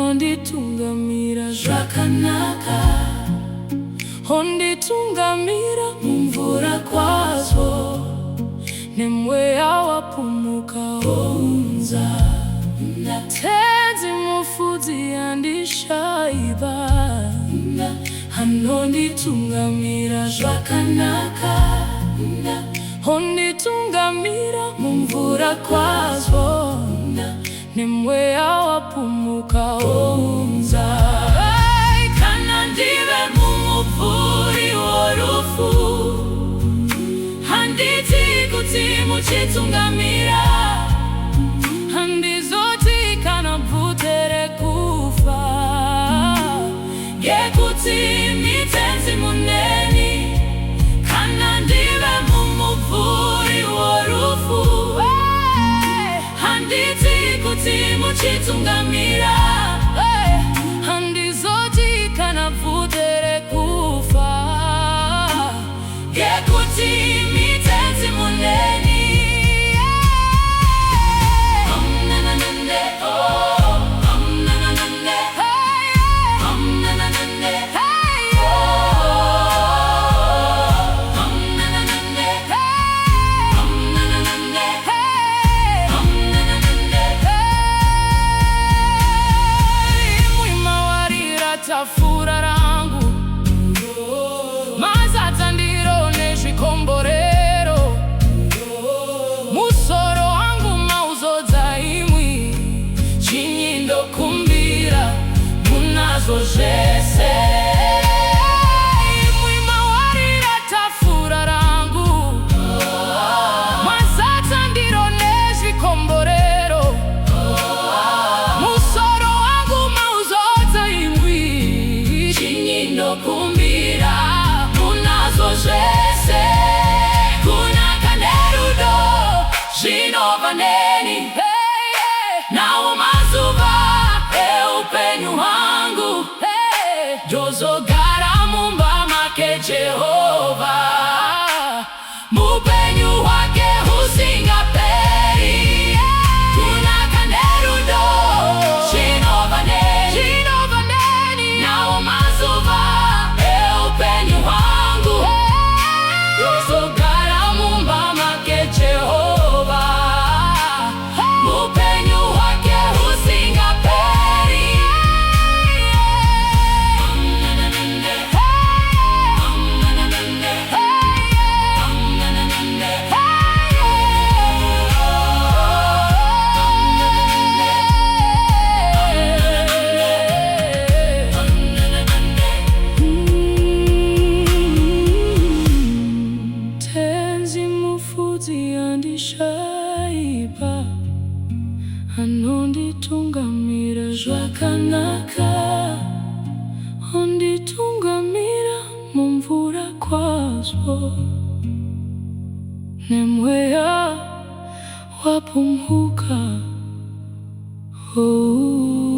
Honditungamira zvakanaka, honditungamira mumvura kwazvo, nemweya wapumuka wounza. Tenzi mufudzi andishaiba, anonditungamira zvakanaka, honditungamira mumvura kwazvo, nemweya wapumuka wounza. Kana ndive mumubvuri worufu, handiti kuti muchitungamira, handizoti kana bvute rekufa, ngekuti mitenzi muneni. Kana ndive mumubvuri worufu, handiti kuti muchitungamira, handizoti kana bvute rekufa, ngekuti mitenzi muneni. Tafura rangu mazadza ndiro nezvikomborero, musoro wangu mauzodza imwi, chinyi ndokumbira munazvo zvese. Imwi mawarira tafura rangu, mazadza ndiro nezvikomborero, musoro wangu mauzodza imwi, ndokumbira munazvo zvese. Kunaka nerudo zvinobva neni, nawo mazuva eupenyu hwangu, ndozogara mumba make Jehovha, mupenyu hwake husingaperi. Kunaka nerudo zvinobva neni, nawo mazuva eupenyu hwangu, ndozogara mumba make Jehovha, mupenyu hwake husingaperi. Tenzi mufudzi andishaiba, anonditungamira zvakanaka, honditungamira mumvura kwazvo, nemweya wapumuka wounza.